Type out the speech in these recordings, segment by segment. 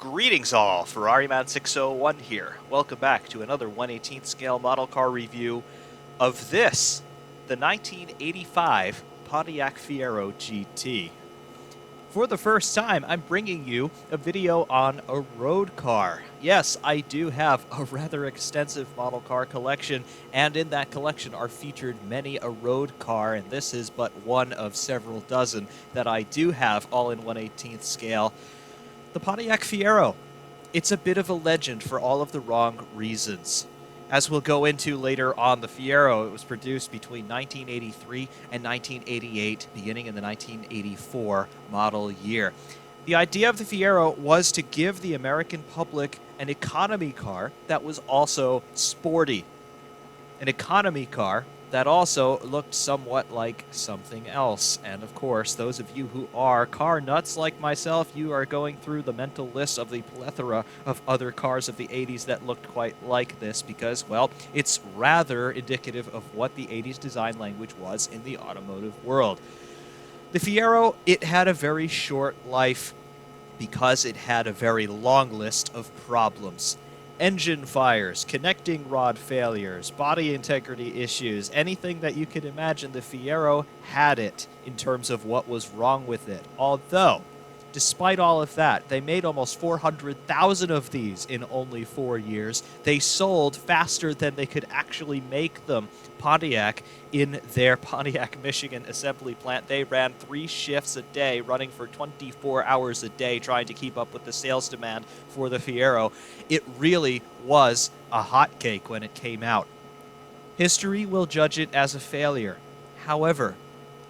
Greetings all, Ferrari-Man 601 here. Welcome back to another 1/18th scale model car review of this, the 1985 Pontiac Fiero GT. For the first time, I'm bringing you a video on a road car. Yes, I do have a rather extensive model car collection, and in that collection are featured many a road car, and this is but one of several dozen that I do have all in 1/18th scale. The Pontiac Fiero. It's a bit of a legend for all of the wrong reasons. As we'll go into later on, the Fiero, it was produced between 1983 and 1988, beginning in the 1984 model year. The idea of the Fiero was to give the American public an economy car that was also sporty. An economy car that also looked somewhat like something else. And of course, those of you who are car nuts like myself, you are going through the mental list of the plethora of other cars of the 80s that looked quite like this because, well, it's rather indicative of what the 80s design language was in the automotive world. The Fiero, it had a very short life because it had a very long list of problems. Engine fires, connecting rod failures, body integrity issues, anything that you could imagine, the Fiero had it in terms of what was wrong with it. Although, despite all of that, they made almost 400,000 of these in only 4 years. They sold faster than they could actually make them. Pontiac, in their Pontiac, Michigan assembly plant, they ran 3 shifts a day, running for 24 hours a day, trying to keep up with the sales demand for the Fiero. It really was a hotcake when it came out. History will judge it as a failure. However,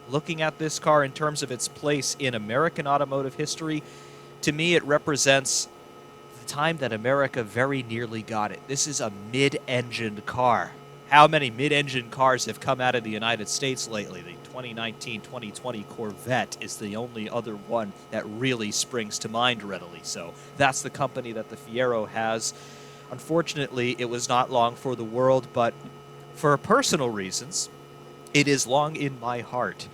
looking at this car in terms of its place in American automotive history, to me it represents the time that America very nearly got it. This is a mid-engined car. How many mid-engine cars have come out of the United States lately? The 2019-2020 Corvette is the only other one that really springs to mind readily. So that's the company that the Fiero has. Unfortunately, it was not long for the world, but for personal reasons, it is long in my heart.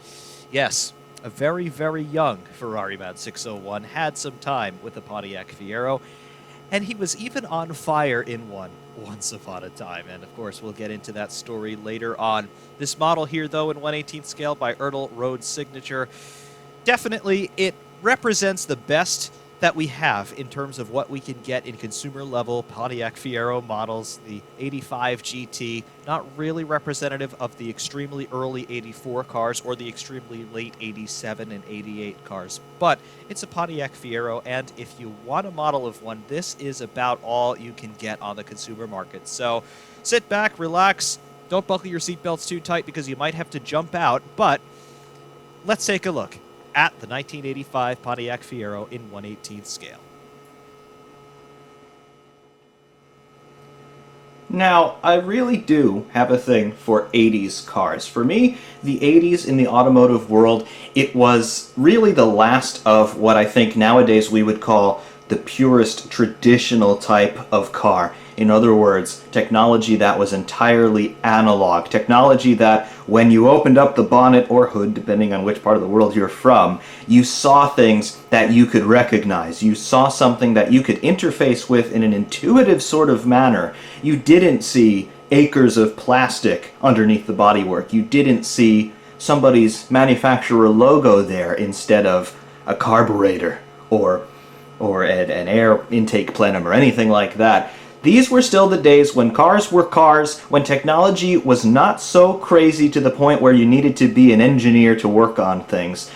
Yes, a very, very young Ferrari-Man 601 had some time with the Pontiac Fiero, and he was even on fire in one once upon a time. And of course, we'll get into that story later on. This model here, though, in 1/18th scale by Ertl Road Signature, definitely it represents the best that we have in terms of what we can get in consumer-level Pontiac Fiero models. The 85 GT, not really representative of the extremely early 84 cars or the extremely late 87 and 88 cars. But it's a Pontiac Fiero, and if you want a model of one, this is about all you can get on the consumer market. So sit back, relax, don't buckle your seatbelts too tight because you might have to jump out, but let's take a look at the 1985 Pontiac Fiero in 1/18th scale. Now, I really do have a thing for 80s cars. For me, the 80s in the automotive world, it was really the last of what I think nowadays we would call the purest traditional type of car. In other words, technology that was entirely analog. Technology that when you opened up the bonnet or hood, depending on which part of the world you're from, you saw things that you could recognize. You saw something that you could interface with in an intuitive sort of manner. You didn't see acres of plastic underneath the bodywork. You didn't see somebody's manufacturer logo there instead of a carburetor or an air intake plenum or anything like that. These were still the days when cars were cars, when technology was not so crazy to the point where you needed to be an engineer to work on things.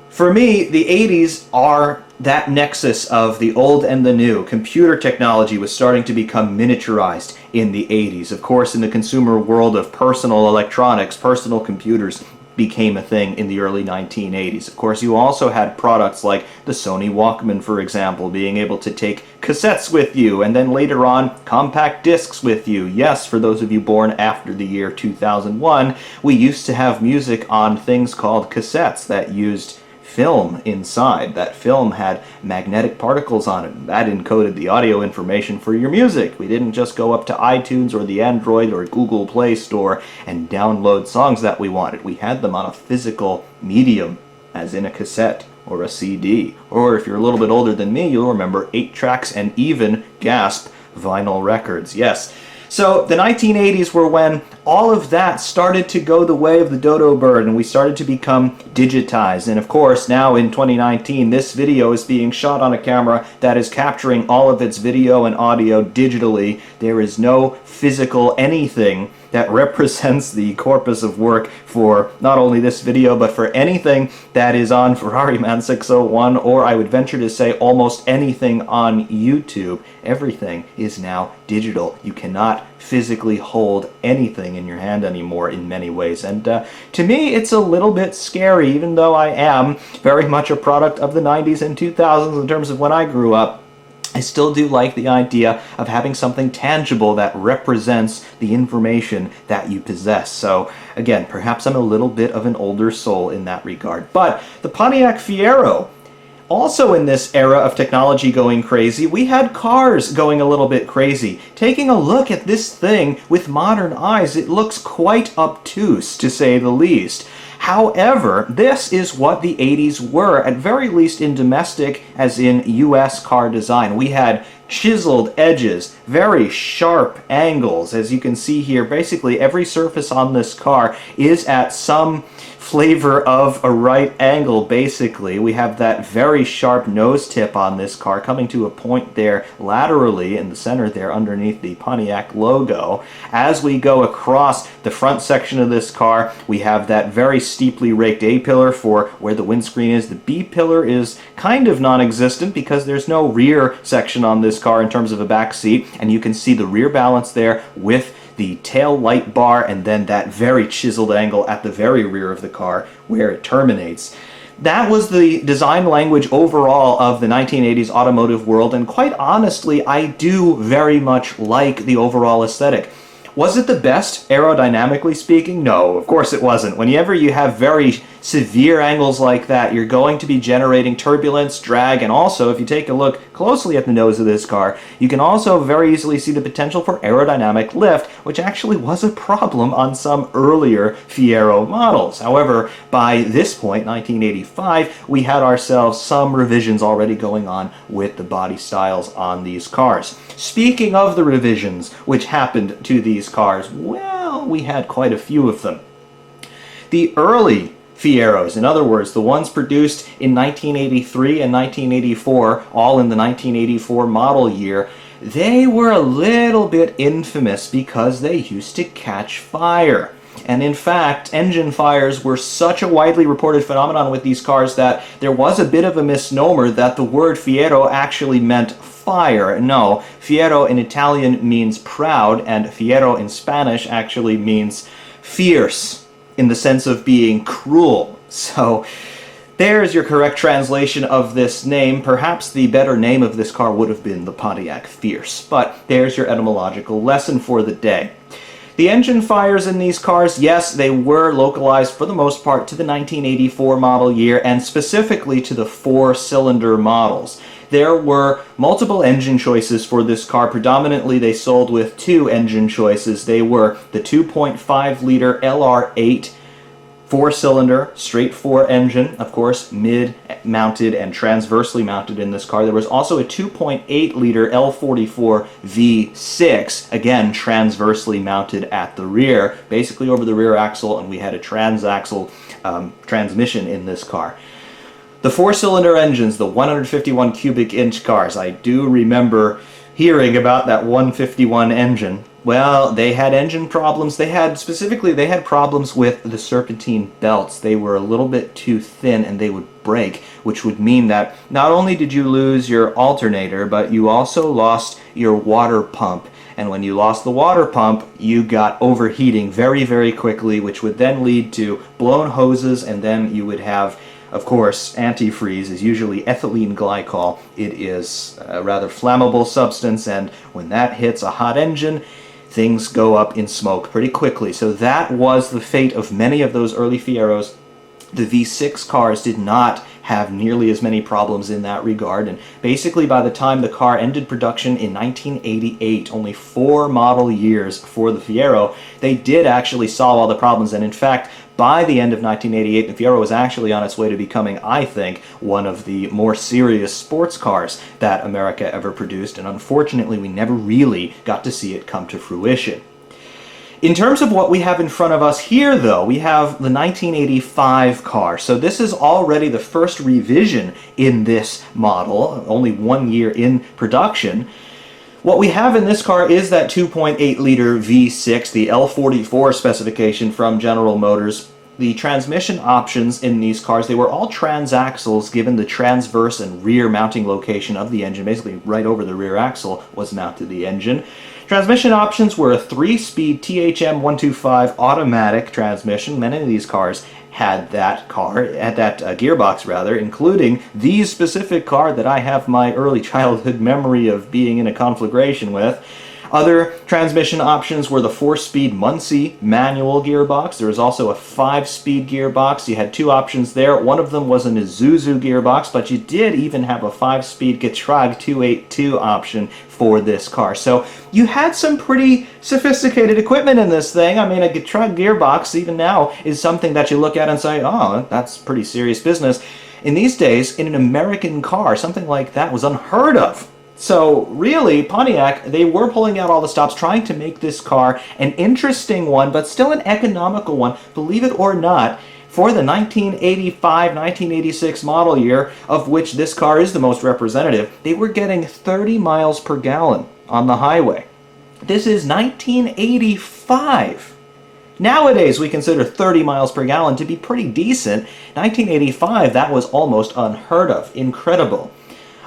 For me, the 80s are that nexus of the old and the new. Computer technology was starting to become miniaturized in the 80s. Of course, in the consumer world of personal electronics, personal computers became a thing in the early 1980s. Of course, you also had products like the Sony Walkman, for example, being able to take cassettes with you, and then later on, compact discs with you. Yes, for those of you born after the year 2001, we used to have music on things called cassettes that used film inside. That film had magnetic particles on it. That encoded the audio information for your music. We didn't just go up to iTunes or the Android or Google Play Store and download songs that we wanted. We had them on a physical medium, as in a cassette or a CD. Or if you're a little bit older than me, you'll remember 8 tracks and even, gasp, vinyl records. Yes. So the 1980s were when all of that started to go the way of the dodo bird and we started to become digitized. And of course, now in 2019, this video is being shot on a camera that is capturing all of its video and audio digitally. There is no physical anything that represents the corpus of work for not only this video, but for anything that is on Ferrari Man 601, or I would venture to say almost anything on YouTube. Everything is now digital. You cannot physically hold anything in your hand anymore in many ways. And to me, it's a little bit scary, even though I am very much a product of the 90s and 2000s in terms of when I grew up. I still do like the idea of having something tangible that represents the information that you possess. So again, perhaps I'm a little bit of an older soul in that regard. But the Pontiac Fiero, also in this era of technology going crazy, we had cars going a little bit crazy. Taking a look at this thing with modern eyes, it looks quite obtuse, to say the least. However, this is what the 80s were, at very least in domestic, as in US car design. We had chiseled edges, very sharp angles. As you can see here, basically every surface on this car is at some flavor of a right angle, basically. We have that very sharp nose tip on this car coming to a point there laterally in the center there underneath the Pontiac logo. As we go across the front section of this car, we have that very steeply raked A-pillar for where the windscreen is. The B-pillar is kind of non-existent because there's no rear section on this car in terms of a back seat, and you can see the rear balance there with the tail light bar and then that very chiseled angle at the very rear of the car where it terminates. That was the design language overall of the 1980s automotive world, and quite honestly, I do very much like the overall aesthetic. Was it the best, aerodynamically speaking? No, of course it wasn't. Whenever you have very severe angles like that, you're going to be generating turbulence, drag, and also, if you take a look closely at the nose of this car, you can also very easily see the potential for aerodynamic lift, which actually was a problem on some earlier Fiero models. However, by this point, 1985, we had ourselves some revisions already going on with the body styles on these cars. Speaking of the revisions which happened to these cars, well, we had quite a few of them. The early Fieros, in other words, the ones produced in 1983 and 1984, all in the 1984 model year, they were a little bit infamous because they used to catch fire. And in fact, engine fires were such a widely reported phenomenon with these cars that there was a bit of a misnomer that the word Fiero actually meant fire. No, Fiero in Italian means proud, and Fiero in Spanish actually means fierce, in the sense of being cruel. So there's your correct translation of this name. Perhaps the better name of this car would have been the Pontiac Fierce, but there's your etymological lesson for the day. The engine fires in these cars, yes, they were localized for the most part to the 1984 model year, and specifically to the 4-cylinder models. There were multiple engine choices for this car. Predominantly, they sold with 2 engine choices. They were the 2.5-liter LR8 4-cylinder, straight 4 engine, of course, mid-mounted and transversely mounted in this car. There was also a 2.8-liter L44 V6, again, transversely mounted at the rear, basically over the rear axle, and we had a transaxle transmission in this car. The 4-cylinder engines, the 151 cubic inch cars, I do remember hearing about that 151 engine. Well, they had engine problems. They had problems with the serpentine belts. They were a little bit too thin and they would break, which would mean that not only did you lose your alternator, but you also lost your water pump. And when you lost the water pump, you got overheating very, very quickly, which would then lead to blown hoses, and then you would have, of course, antifreeze is usually ethylene glycol. It is a rather flammable substance, and when that hits a hot engine, things go up in smoke pretty quickly. So that was the fate of many of those early Fieros. The V6 cars did not have nearly as many problems in that regard, and basically by the time the car ended production in 1988, only 4 model years for the Fiero, they did actually solve all the problems. And in fact, by the end of 1988, the Fiero was actually on its way to becoming, I think, one of the more serious sports cars that America ever produced, and unfortunately we never really got to see it come to fruition. In terms of what we have in front of us here, though, we have the 1985 car. So this is already the first revision in this model, only 1 year in production. What we have in this car is that 2.8-liter V6, the L44 specification from General Motors. The transmission options in these cars, they were all transaxles given the transverse and rear mounting location of the engine. Basically, right over the rear axle was mounted the engine. Transmission options were a 3-speed THM 125 automatic transmission. Many of these cars had that gearbox rather, including the specific car that I have my early childhood memory of being in a conflagration with. Other transmission options were the 4-speed Muncie manual gearbox. There was also a 5-speed gearbox. You had two options there. One of them was an Isuzu gearbox, but you did even have a 5-speed Getrag 282 option for this car. So you had some pretty sophisticated equipment in this thing. I mean, a Getrag gearbox, even now, is something that you look at and say, oh, that's pretty serious business. In these days, in an American car, something like that was unheard of. So really, Pontiac, they were pulling out all the stops, trying to make this car an interesting one, but still an economical one, believe it or not, for the 1985-1986 model year, of which this car is the most representative. They were getting 30 miles per gallon on the highway. This is 1985. Nowadays, we consider 30 miles per gallon to be pretty decent. 1985, that was almost unheard of. Incredible.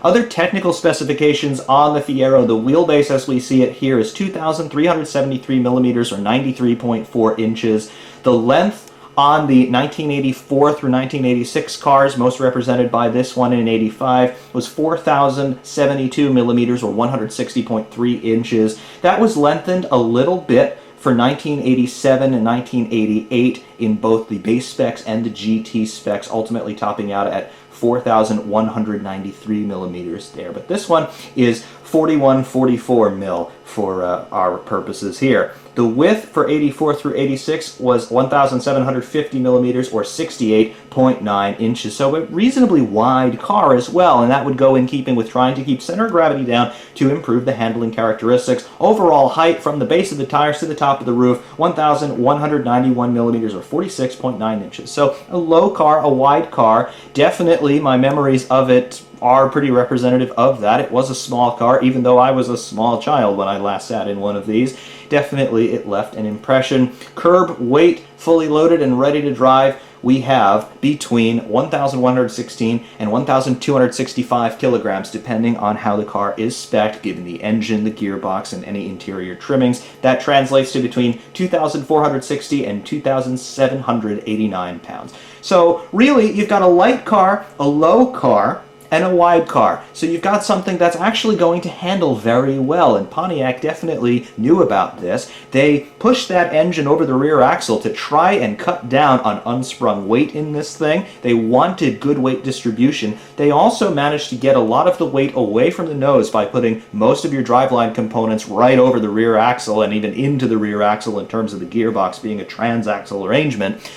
Other technical specifications on the Fiero, the wheelbase as we see it here is 2,373 millimeters or 93.4 inches. The length on the 1984 through 1986 cars, most represented by this one in 85, was 4,072 millimeters or 160.3 inches. That was lengthened a little bit for 1987 and 1988 in both the base specs and the GT specs, ultimately topping out at 4,193 millimeters there. But this one is 4144 mil for our purposes here. The width for 84 through 86 was 1,750 millimeters or 68.9 inches. So a reasonably wide car as well, and that would go in keeping with trying to keep center of gravity down to improve the handling characteristics. Overall height from the base of the tires to the top of the roof, 1,191 millimeters or 46.9 inches. So a low car, a wide car. Definitely my memories of it are pretty representative of that. It was a small car, even though I was a small child when I last sat in one of these. Definitely it left an impression. Curb weight, fully loaded and ready to drive, we have between 1,116 and 1,265 kilograms, depending on how the car is spec'd, given the engine, the gearbox, and any interior trimmings. That translates to between 2,460 and 2,789 pounds. So really, you've got a light car, a low car, and a wide car. So you've got something that's actually going to handle very well, and Pontiac definitely knew about this. They pushed that engine over the rear axle to try and cut down on unsprung weight in this thing. They wanted good weight distribution. They also managed to get a lot of the weight away from the nose by putting most of your driveline components right over the rear axle and even into the rear axle in terms of the gearbox being a transaxle arrangement.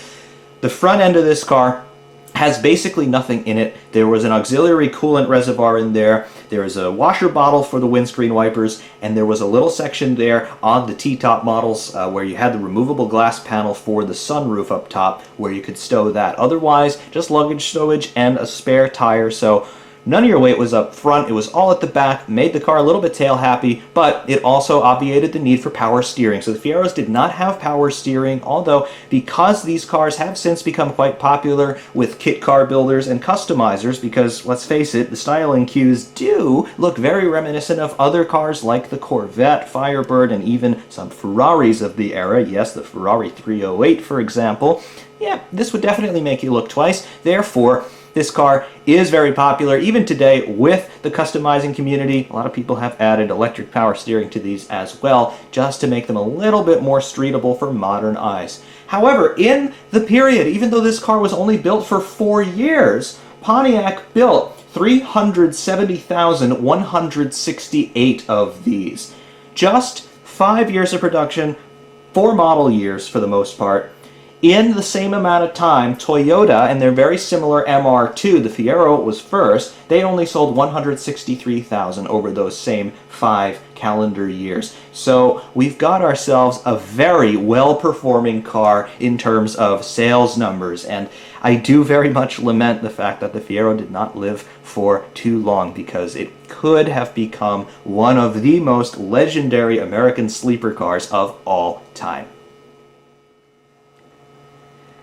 The front end of this car has basically nothing in it. There was an auxiliary coolant reservoir in there. There is a washer bottle for the windscreen wipers, and there was a little section there on the T-top models where you had the removable glass panel for the sunroof up top where you could stow that. Otherwise, just luggage stowage and a spare tire. So none of your weight was up front, it was all at the back, made the car a little bit tail happy, but it also obviated the need for power steering. So the Fieros did not have power steering, although because these cars have since become quite popular with kit car builders and customizers, because let's face it, the styling cues do look very reminiscent of other cars like the Corvette, Firebird, and even some Ferraris of the era. Yes, the Ferrari 308, for example. Yeah, this would definitely make you look twice. Therefore, this car is very popular even today with the customizing community. A lot of people have added electric power steering to these as well, just to make them a little bit more streetable for modern eyes. However, in the period, even though this car was only built for 4 years, Pontiac built 370,168 of these. Just 5 years of production, 4 model years for the most part. In the same amount of time, Toyota and their very similar MR2, the Fiero was first, they only sold 163,000 over those same 5 calendar years. So we've got ourselves a very well-performing car in terms of sales numbers, and I do very much lament the fact that the Fiero did not live for too long, because it could have become one of the most legendary American sleeper cars of all time.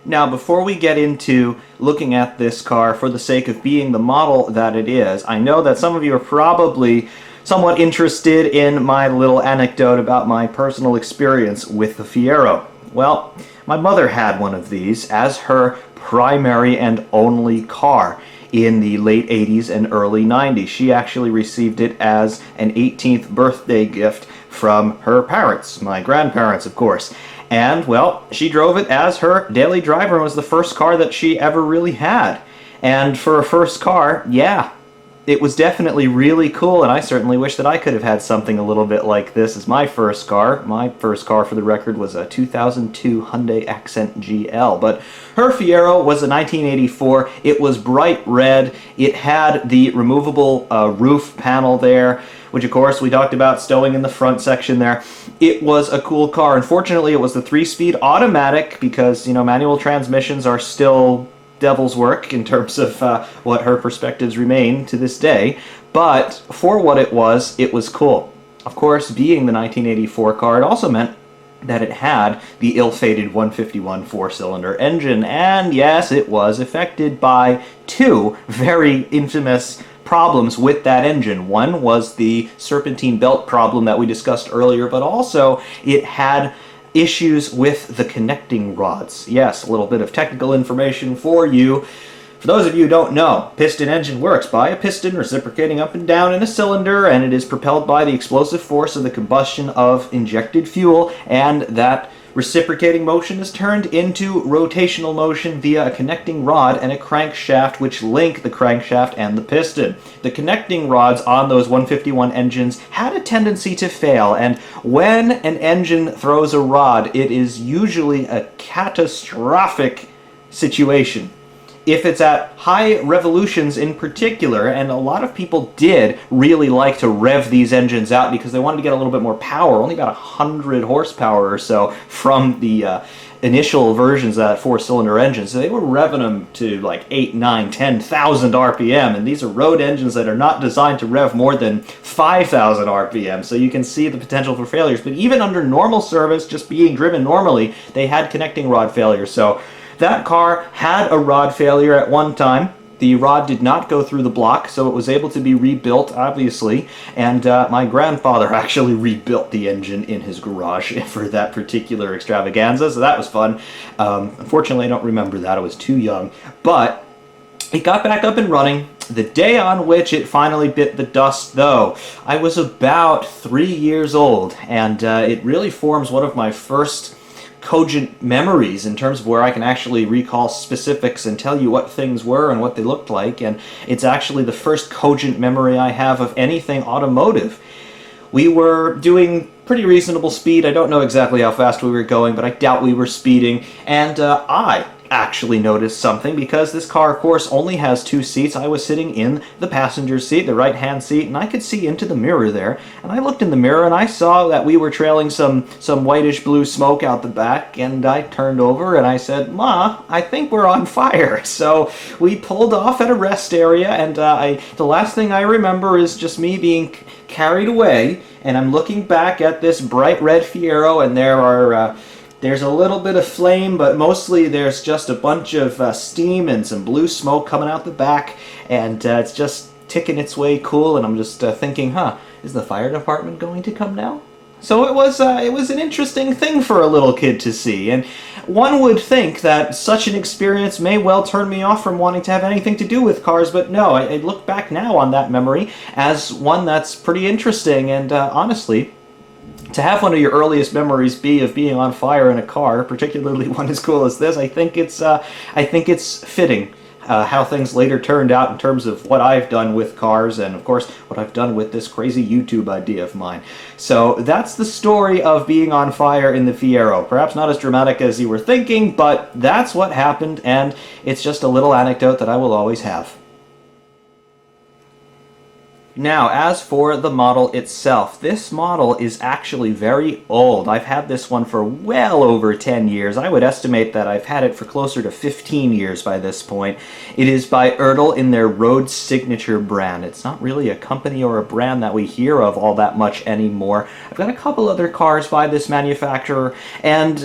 Now, before we get into looking at this car for the sake of being the model that it is, I know that some of you are probably somewhat interested in my little anecdote about my personal experience with the Fiero. Well, my mother had one of these as her primary and only car in the late 80s and early 90s. She actually received it as an 18th birthday gift from her parents, my grandparents, of course. And, well, she drove it as her daily driver. It was the first car that she ever really had. And for a first car, yeah, it was definitely really cool, and I certainly wish that I could have had something a little bit like this as my first car. My first car, for the record, was a 2002 Hyundai Accent GL, but her Fiero was a 1984. It was bright red. It had the removable roof panel there, which of course we talked about stowing in the front section there. It was a cool car. Unfortunately, it was the 3-speed automatic because, you know, manual transmissions are still devil's work in terms of what her perspectives remain to this day. But for what it was cool. Of course, being the 1984 car, it also meant that it had the ill-fated 151 4-cylinder engine, and yes, it was affected by 2 very infamous problems with that engine. One was the serpentine belt problem that we discussed earlier, but also it had issues with the connecting rods. Yes, a little bit of technical information for you. For those of you who don't know, piston engine works by a piston reciprocating up and down in a cylinder, and it is propelled by the explosive force of the combustion of injected fuel, and that reciprocating motion is turned into rotational motion via a connecting rod and a crankshaft, which link the crankshaft and the piston. The connecting rods on those 151 engines had a tendency to fail, and when an engine throws a rod, it is usually a catastrophic situation. If it's at high revolutions in particular, and a lot of people did really like to rev these engines out because they wanted to get a little bit more power, only about 100 horsepower or so from the initial versions of that 4-cylinder engine. So they were revving them to like 8, 9, 10,000 RPM, and these are road engines that are not designed to rev more than 5,000 RPM, so you can see the potential for failures. But even under normal service, just being driven normally, they had connecting rod failures. So that car had a rod failure at one time. The rod did not go through the block, so it was able to be rebuilt, obviously, and my grandfather actually rebuilt the engine in his garage for that particular extravaganza, so that was fun. Unfortunately, I don't remember that. I was too young, but it got back up and running. The day on which it finally bit the dust, though, I was about 3 years old, and it really forms one of my first cogent memories in terms of where I can actually recall specifics and tell you what things were and what they looked like, and it's actually the first cogent memory I have of anything automotive. We were doing pretty reasonable speed. I don't know exactly how fast we were going, but I doubt we were speeding, and I actually noticed something because this car, of course, only has 2 seats. I was sitting in the passenger seat, the right-hand seat, and I could see into the mirror there. And I looked in the mirror and I saw that we were trailing some whitish blue smoke out the back, and I turned over and I said, "Ma, I think we're on fire." So we pulled off at a rest area, and the last thing I remember is just me being carried away, and I'm looking back at this bright red Fiero, and there's a little bit of flame, but mostly there's just a bunch of steam and some blue smoke coming out the back, and it's just ticking its way cool, and I'm just thinking, is the fire department going to come now? So it was an interesting thing for a little kid to see, and one would think that such an experience may well turn me off from wanting to have anything to do with cars, but no, I look back now on that memory as one that's pretty interesting, and honestly, to have one of your earliest memories be of being on fire in a car, particularly one as cool as this, I think it's fitting. how things later turned out in terms of what I've done with cars and, of course, what I've done with this crazy YouTube idea of mine. So that's the story of being on fire in the Fiero. Perhaps not as dramatic as you were thinking, but that's what happened, and it's just a little anecdote that I will always have. Now, as for the model itself, this model is actually very old. I've had this one for well over 10 years. I would estimate that I've had it for closer to 15 years by this point. It is by Ertl in their Road Signature brand. It's not really a company or a brand that we hear of all that much anymore. I've got a couple other cars by this manufacturer, and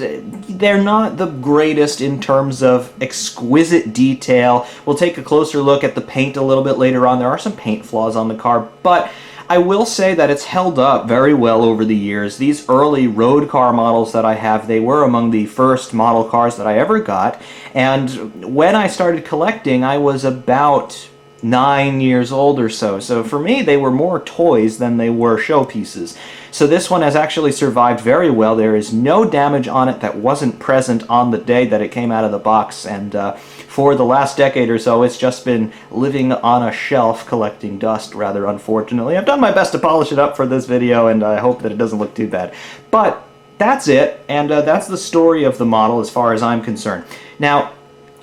they're not the greatest in terms of exquisite detail. We'll take a closer look at the paint a little bit later on. There are some paint flaws on the car, but I will say that it's held up very well over the years. These early road car models that I have, they were among the first model cars that I ever got, and when I started collecting, I was about 9 years old or so. So for me, they were more toys than they were showpieces. So this one has actually survived very well. There is no damage on it that wasn't present on the day that it came out of the box, and for the last decade or so, it's just been living on a shelf collecting dust, rather unfortunately. I've done my best to polish it up for this video, and I hope that it doesn't look too bad. But that's it, and that's the story of the model as far as I'm concerned. Now,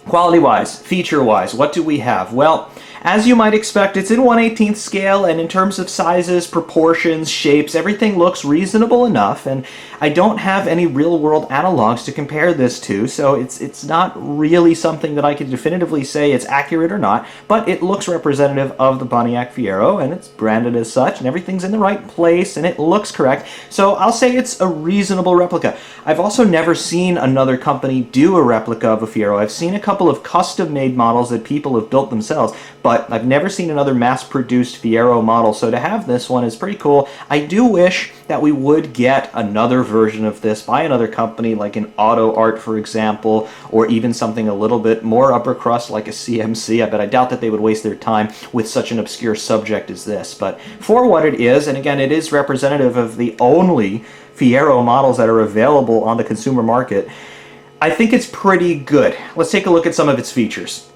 quality-wise, feature-wise, what do we have? Well, as you might expect, it's in 1/18 scale, and in terms of sizes, proportions, shapes, everything looks reasonable enough, and I don't have any real-world analogs to compare this to, so it's not really something that I can definitively say it's accurate or not, but it looks representative of the Pontiac Fiero, and it's branded as such, and everything's in the right place, and it looks correct, so I'll say it's a reasonable replica. I've also never seen another company do a replica of a Fiero. I've seen a couple of custom-made models that people have built themselves, but I've never seen another mass-produced Fiero model, so to have this one is pretty cool. I do wish that we would get another version of this by another company, like an Auto Art, for example, or even something a little bit more upper crust like a CMC. But I doubt that they would waste their time with such an obscure subject as this. But for what it is, and again, it is representative of the only Fiero models that are available on the consumer market, I think it's pretty good. Let's take a look at some of its features.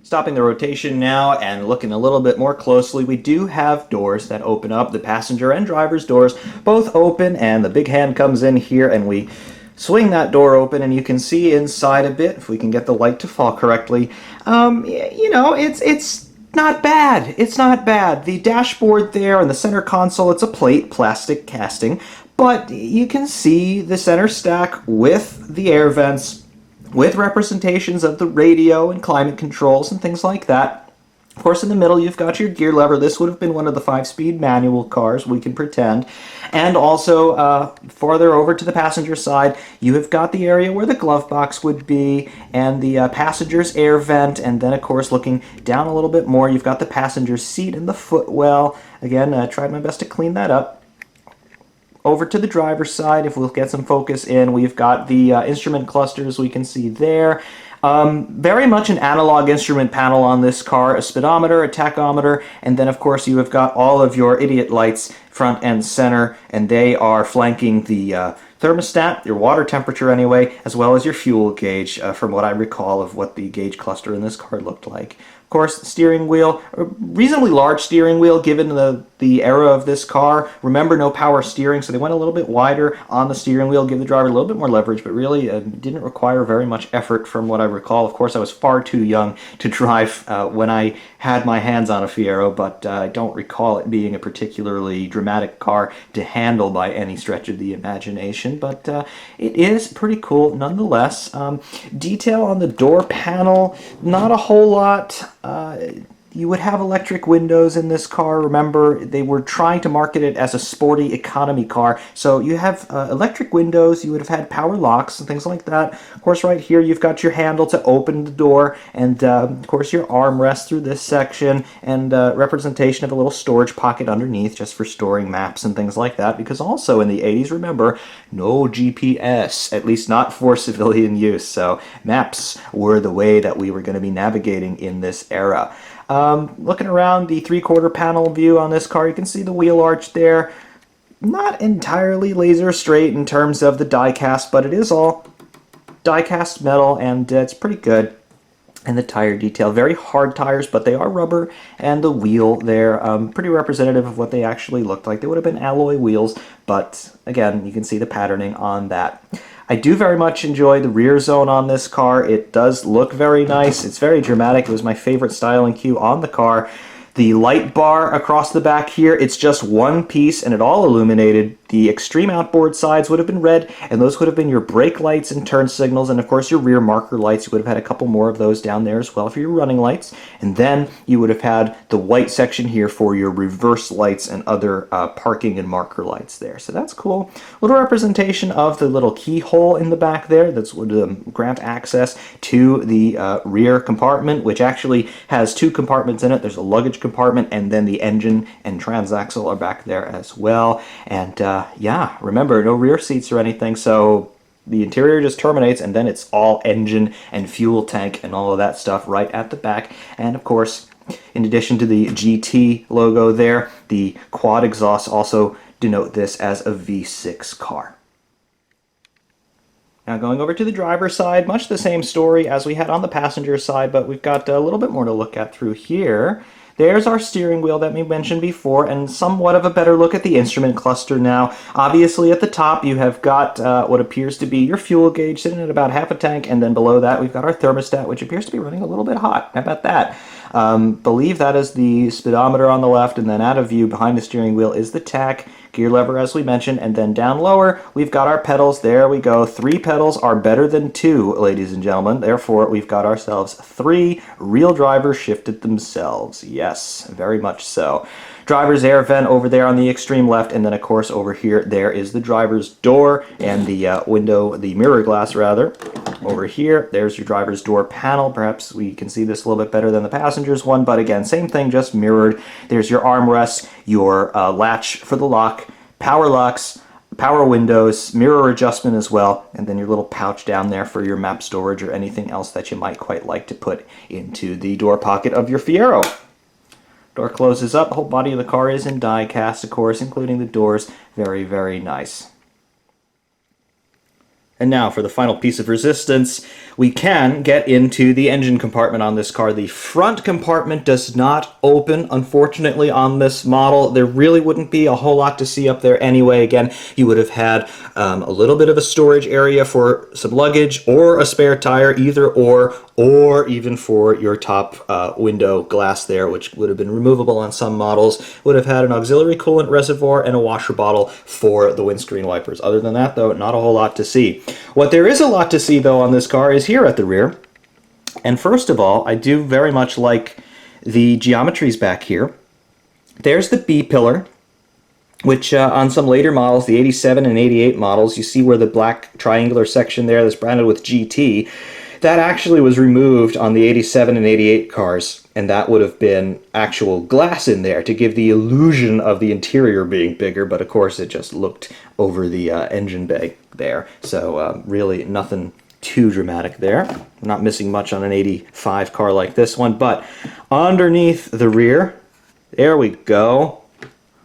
Stopping the rotation now and looking a little bit more closely, we do have doors that open up. The passenger and driver's doors both open, and the big hand comes in here and we swing that door open and you can see inside a bit, if we can get the light to fall correctly. You know, it's not bad. It's not bad. The dashboard there and the center console, it's a plate, plastic casting, but you can see the center stack with the air vents, with representations of the radio and climate controls and things like that. Of course, in the middle, you've got your gear lever. This would have been one of the 5-speed manual cars, we can pretend. And also, farther over to the passenger side, you have got the area where the glove box would be, and the passenger's air vent, and then, of course, looking down a little bit more, you've got the passenger's seat and the footwell. Again, I tried my best to clean that up. Over to the driver's side, if we'll get some focus in, we've got the instrument clusters we can see there. Very much an analog instrument panel on this car, a speedometer, a tachometer, and then of course you have got all of your idiot lights front and center, and they are flanking the thermostat, your water temperature anyway, as well as your fuel gauge, from what I recall of what the gauge cluster in this car looked like. Of course, the steering wheel, a reasonably large steering wheel given the era of this car. Remember, no power steering, so they went a little bit wider on the steering wheel, give the driver a little bit more leverage, but really didn't require very much effort from what I recall. Of course, I was far too young to drive when I had my hands on a Fiero, but I don't recall it being a particularly dramatic car to handle by any stretch of the imagination, but it is pretty cool nonetheless. Detail on the door panel, not a whole lot. You would have electric windows in this car. Remember, they were trying to market it as a sporty economy car. So you have electric windows, you would have had power locks and things like that. Of course, right here you've got your handle to open the door, and of course your armrest through this section, and representation of a little storage pocket underneath just for storing maps and things like that. Because also in the 80s, remember, no GPS, at least not for civilian use. So maps were the way that we were going to be navigating in this era. Looking around the 3/4 panel view on this car, you can see the wheel arch there. Not entirely laser straight in terms of the die cast, but it is all die cast metal, and it's pretty good. And the tire detail, very hard tires, but they are rubber, and the wheel there, pretty representative of what they actually looked like. They would have been alloy wheels, but again, you can see the patterning on that. I do very much enjoy the rear zone on this car. It does look very nice. It's very dramatic. It was my favorite styling cue on the car. The light bar across the back here, it's just one piece and it all illuminated. The extreme outboard sides would have been red, and those would have been your brake lights and turn signals, and of course your rear marker lights. You would have had a couple more of those down there as well for your running lights. And then you would have had the white section here for your reverse lights and other parking and marker lights there. So that's cool. Little representation of the little keyhole in the back there that would grant access to the rear compartment, which actually has two compartments in it. There's a luggage compartment, and then the engine and transaxle are back there as well. And yeah, remember, no rear seats or anything, so the interior just terminates, and then it's all engine and fuel tank and all of that stuff right at the back. And of course, in addition to the GT logo there, the quad exhausts also denote this as a V6 car. Now going over to the driver's side, much the same story as we had on the passenger side, but we've got a little bit more to look at through here. There's our steering wheel that we mentioned before, and somewhat of a better look at the instrument cluster now. Obviously at the top you have got what appears to be your fuel gauge sitting at about half a tank, and then below that we've got our thermostat, which appears to be running a little bit hot. How about that? Believe that is the speedometer on the left, and then out of view behind the steering wheel is the tach, gear lever as we mentioned, and then down lower we've got our pedals. There we go. 3 pedals are better than 2, ladies and gentlemen. Therefore we've got ourselves 3 real drivers shifted themselves. Yes, very much so. Driver's air vent over there on the extreme left, and then of course over here there is the driver's door and the window, the mirror glass rather. Over here there's your driver's door panel. Perhaps we can see this a little bit better than the passenger's one, but again, same thing, just mirrored. There's your armrest, your latch for the lock, power locks, power windows, mirror adjustment as well, and then your little pouch down there for your map storage or anything else that you might quite like to put into the door pocket of your Fiero. Door closes up. The whole body of the car is in die cast, of course, including the doors. Very, very nice. And now for the final piece of resistance, we can get into the engine compartment on this car. The front compartment does not open, unfortunately, on this model. There really wouldn't be a whole lot to see up there anyway. Again, you would have had a little bit of a storage area for some luggage or a spare tire, either or even for your top window glass there, which would have been removable on some models. Would have had an auxiliary coolant reservoir and a washer bottle for the windscreen wipers. Other than that, though, not a whole lot to see. What there is a lot to see, though, on this car is here at the rear. And first of all, I do very much like the geometries back here. There's the B-pillar, which on some later models, the 87 and 88 models, you see where the black triangular section there that's branded with GT, that actually was removed on the 87 and 88 cars, and that would have been actual glass in there to give the illusion of the interior being bigger, but of course it just looked over the engine bay there. So really nothing too dramatic there. Not missing much on an 85 car like this one, but underneath the rear, there we go.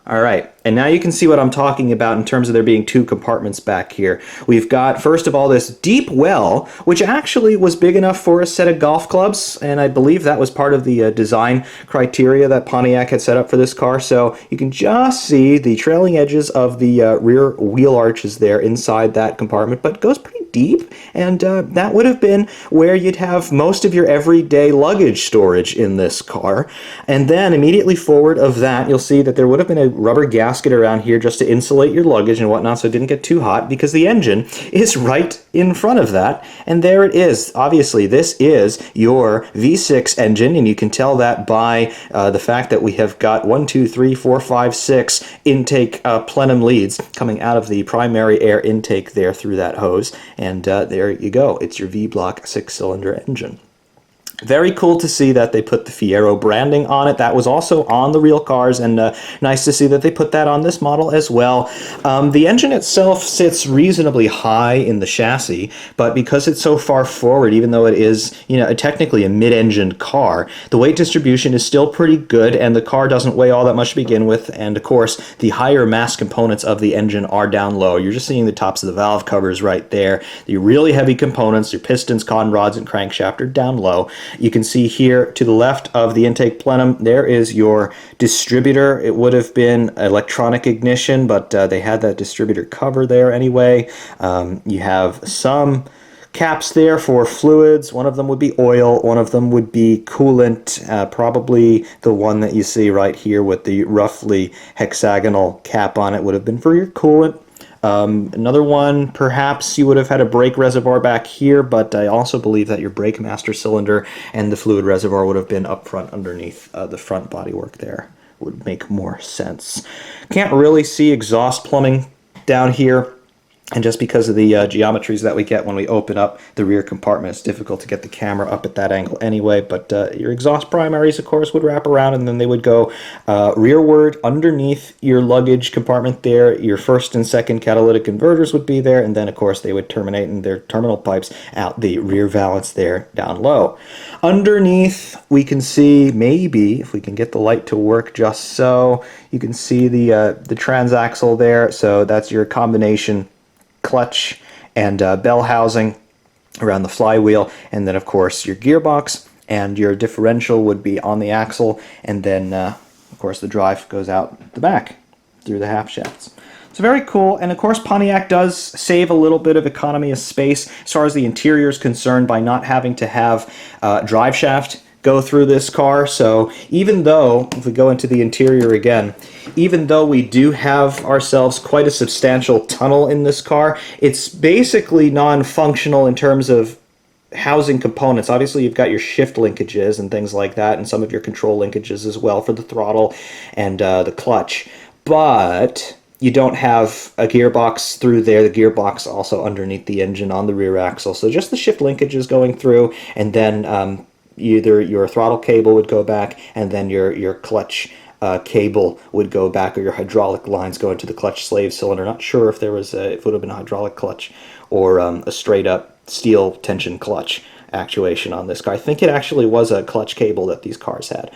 All right, and now you can see what I'm talking about in terms of there being 2 compartments back here. We've got, first of all, this deep well, which actually was big enough for a set of golf clubs, and I believe that was part of the design criteria that Pontiac had set up for this car. So you can just see the trailing edges of the rear wheel arches there inside that compartment, but it goes pretty deep, and that would have been where you'd have most of your everyday luggage storage in this car. And then immediately forward of that, you'll see that there would have been a rubber gasket around here just to insulate your luggage and whatnot so it didn't get too hot, because the engine is right in front of that. And there it is. Obviously, this is your V6 engine, and you can tell that by the fact that we have got 1, 2, 3, 4, 5, 6 intake plenum leads coming out of the primary air intake there through that hose. And there you go. It's your V-block 6-cylinder engine. Very cool to see that they put the Fiero branding on it. That was also on the real cars, and nice to see that they put that on this model as well. The engine itself sits reasonably high in the chassis, but because it's so far forward, even though it is, you know, technically a mid-engined car, the weight distribution is still pretty good, and the car doesn't weigh all that much to begin with. And of course, the higher mass components of the engine are down low. You're just seeing the tops of the valve covers right there. The really heavy components, your pistons, cotton rods, and crankshaft are down low. You can see here to the left of the intake plenum, there is your distributor. It would have been electronic ignition, but they had that distributor cover there anyway. You have some caps there for fluids. One of them would be oil, one of them would be coolant, probably the one that you see right here with the roughly hexagonal cap on it would have been for your coolant. Another one, perhaps you would have had a brake reservoir back here, but I also believe that your brake master cylinder and the fluid reservoir would have been up front underneath the front bodywork there. Would make more sense. Can't really see exhaust plumbing down here. And just because of the geometries that we get when we open up the rear compartment, it's difficult to get the camera up at that angle anyway. But your exhaust primaries, of course, would wrap around, and then they would go rearward underneath your luggage compartment there. Your first and second catalytic converters would be there, and then, of course, they would terminate in their terminal pipes out the rear valance there down low. Underneath, we can see, maybe, if we can get the light to work just so, you can see the transaxle there. So that's your combination clutch and bell housing around the flywheel, and then of course your gearbox and your differential would be on the axle, and then of course the drive goes out the back through the half shafts. It's very cool, and of course Pontiac does save a little bit of economy of space as far as the interior is concerned by not having to have drive shaft go through this car. So even though, if we go into the interior again, even though we do have ourselves quite a substantial tunnel in this car, it's basically non-functional in terms of housing components. Obviously, you've got your shift linkages and things like that, and some of your control linkages as well for the throttle and the clutch. But you don't have a gearbox through there. The gearbox also underneath the engine on the rear axle. So just the shift linkages going through, and then either your throttle cable would go back, and then your clutch cable would go back, or your hydraulic lines go into the clutch slave cylinder. Not sure if there was if it would have been a hydraulic clutch or a straight up steel tension clutch actuation on this car. I think it actually was a clutch cable that these cars had.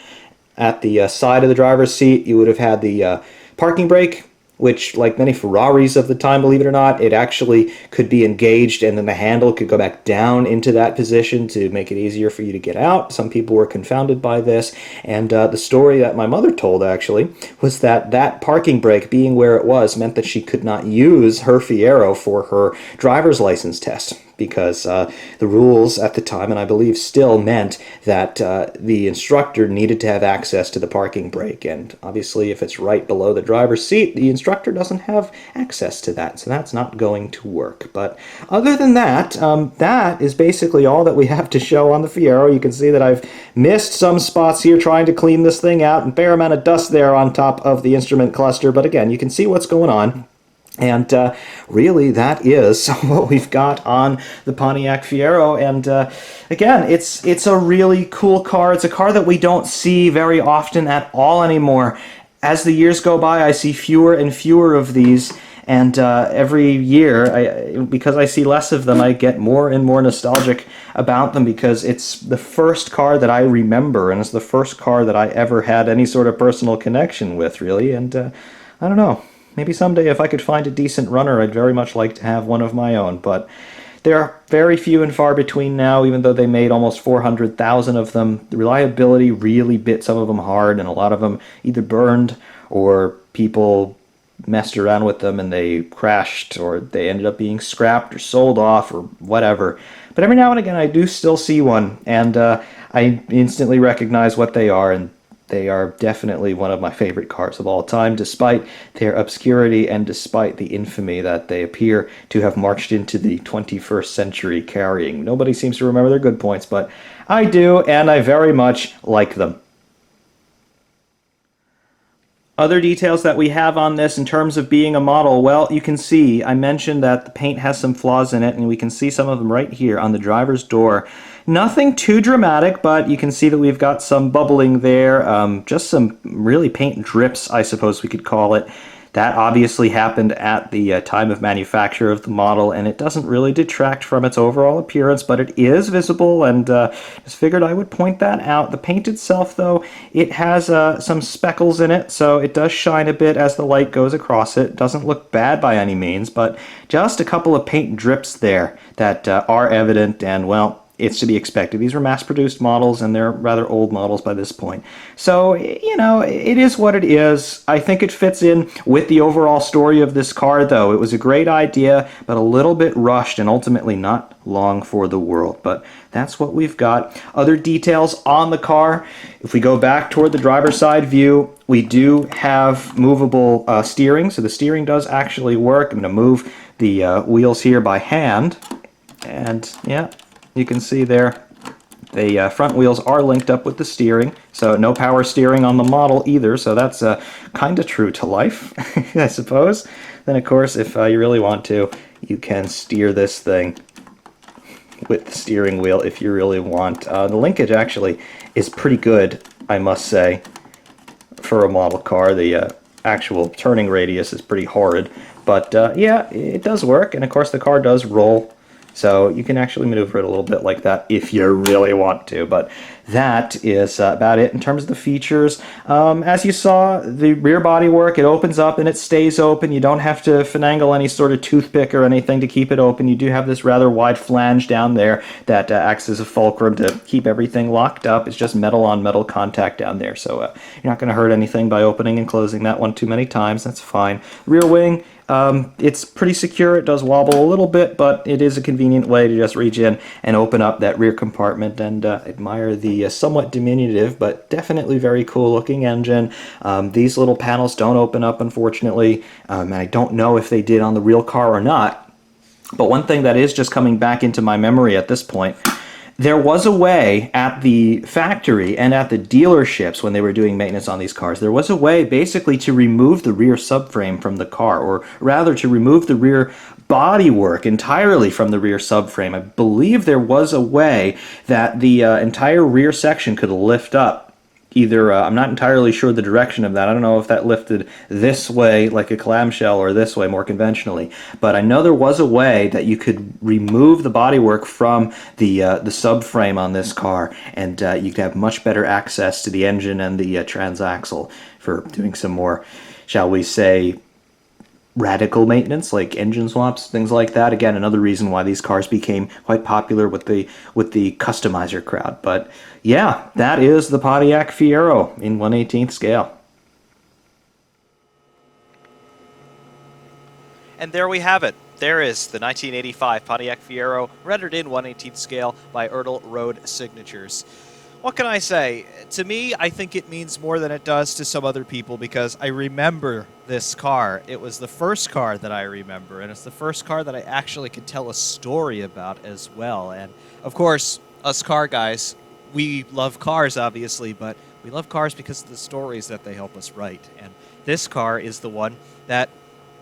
At the side of the driver's seat, you would have had the parking brake, which, like many Ferraris of the time, believe it or not, it actually could be engaged, and then the handle could go back down into that position to make it easier for you to get out. Some people were confounded by this, and the story that my mother told, actually, was that that parking brake being where it was meant that she could not use her Fiero for her driver's license test, because the rules at the time, and I believe still, meant that the instructor needed to have access to the parking brake. And obviously, if it's right below the driver's seat, the instructor doesn't have access to that, so that's not going to work. But other than that, that is basically all that we have to show on the Fiero. You can see that I've missed some spots here trying to clean this thing out, and a fair amount of dust there on top of the instrument cluster. But again, you can see what's going on. And really, that is what we've got on the Pontiac Fiero. And again, it's a really cool car. It's a car that we don't see very often at all anymore. As the years go by, I see fewer and fewer of these. And every year, because I see less of them, I get more and more nostalgic about them, because it's the first car that I remember, and it's the first car that I ever had any sort of personal connection with, really. And I don't know. Maybe someday, if I could find a decent runner, I'd very much like to have one of my own. But they're very few and far between now, even though they made almost 400,000 of them. The reliability really bit some of them hard, and a lot of them either burned or people messed around with them and they crashed, or they ended up being scrapped or sold off or whatever. But every now and again, I do still see one, and I instantly recognize what they are, and they are definitely one of my favorite cars of all time, despite their obscurity and despite the infamy that they appear to have marched into the 21st century carrying. Nobody seems to remember their good points, but I do, and I very much like them. Other details that we have on this in terms of being a model, well, you can see, I mentioned that the paint has some flaws in it, and we can see some of them right here on the driver's door. Nothing too dramatic, but you can see that we've got some bubbling there, just some really paint drips, I suppose we could call it. That obviously happened at the time of manufacture of the model, and it doesn't really detract from its overall appearance, but it is visible, and just figured I would point that out. The paint itself, though, it has some speckles in it, so it does shine a bit as the light goes across it. Doesn't look bad by any means, but just a couple of paint drips there that are evident, and, well, it's to be expected. These were mass-produced models, and they're rather old models by this point. So, it is what it is. I think it fits in with the overall story of this car, though. It was a great idea, but a little bit rushed and ultimately not long for the world. But that's what we've got. Other details on the car. If we go back toward the driver's side view, we do have movable steering, so the steering does actually work. I'm going to move the wheels here by hand, and yeah, you can see there the front wheels are linked up with the steering, so no power steering on the model either, so that's kind of true to life, I suppose. Then, of course, if you really want to, you can steer this thing with the steering wheel if you really want. The linkage actually is pretty good, I must say, for a model car. The actual turning radius is pretty horrid, but yeah, it does work, and of course the car does roll, so you can actually maneuver it a little bit like that if you really want to. But that is about it in terms of the features. As you saw, the rear body work, it opens up and it stays open. You don't have to finagle any sort of toothpick or anything to keep it open. You do have this rather wide flange down there that acts as a fulcrum to keep everything locked up. It's just metal on metal contact down there, so you're not going to hurt anything by opening and closing that one too many times. That's fine. Rear wing, it's pretty secure. It does wobble a little bit, but it is a convenient way to just reach in and open up that rear compartment and admire the somewhat diminutive but definitely very cool looking engine. These little panels don't open up, unfortunately, and I don't know if they did on the real car or not. But one thing that is just coming back into my memory at this point, there was a way at the factory and at the dealerships when they were doing maintenance on these cars, there was a way basically to remove the rear subframe from the car, or rather to remove the rear bodywork entirely from the rear subframe. I believe there was a way that the entire rear section could lift up. Either, I'm not entirely sure the direction of that. I don't know if that lifted this way like a clamshell or this way more conventionally. But I know there was a way that you could remove the bodywork from the subframe on this car, and you could have much better access to the engine and the transaxle for doing some more, shall we say, radical maintenance, like engine swaps, things like that. Again, another reason why these cars became quite popular with the customizer crowd. But yeah, that is the Pontiac Fiero in 1/18th scale. And there we have it. There is the 1985 Pontiac Fiero, rendered in 1/18th scale by Ertl Road Signatures. What can I say? To me, I think it means more than it does to some other people, because I remember this car. It was the first car that I remember, and it's the first car that I actually could tell a story about as well. And, of course, us car guys, we love cars, obviously, but we love cars because of the stories that they help us write. And this car is the one that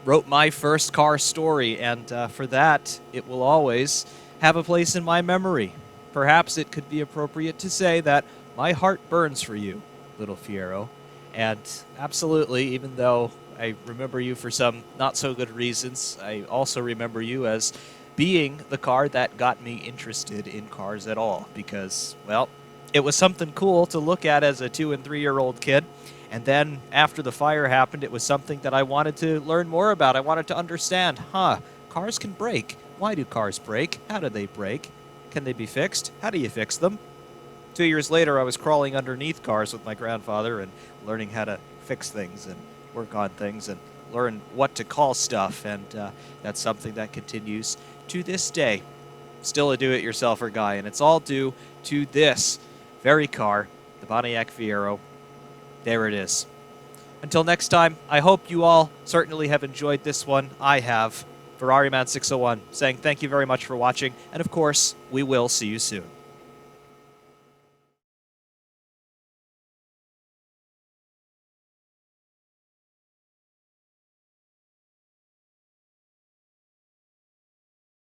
wrote my first car story, and for that, it will always have a place in my memory. Perhaps it could be appropriate to say that my heart burns for you, little Fiero. And absolutely, even though I remember you for some not-so-good reasons, I also remember you as being the car that got me interested in cars at all. Because, well, it was something cool to look at as a 2- and 3-year-old kid. And then, after the fire happened, it was something that I wanted to learn more about. I wanted to understand, cars can break. Why do cars break? How do they break? Can they be fixed? How do you fix them? 2 years later, I was crawling underneath cars with my grandfather and learning how to fix things and work on things and learn what to call stuff. And that's something that continues to this day. Still a do-it-yourselfer guy, and it's all due to this very car, the Pontiac Fiero. There it is. Until next time, I hope you all certainly have enjoyed this one. I have. Ferrari Man 601 saying thank you very much for watching, and of course, we will see you soon.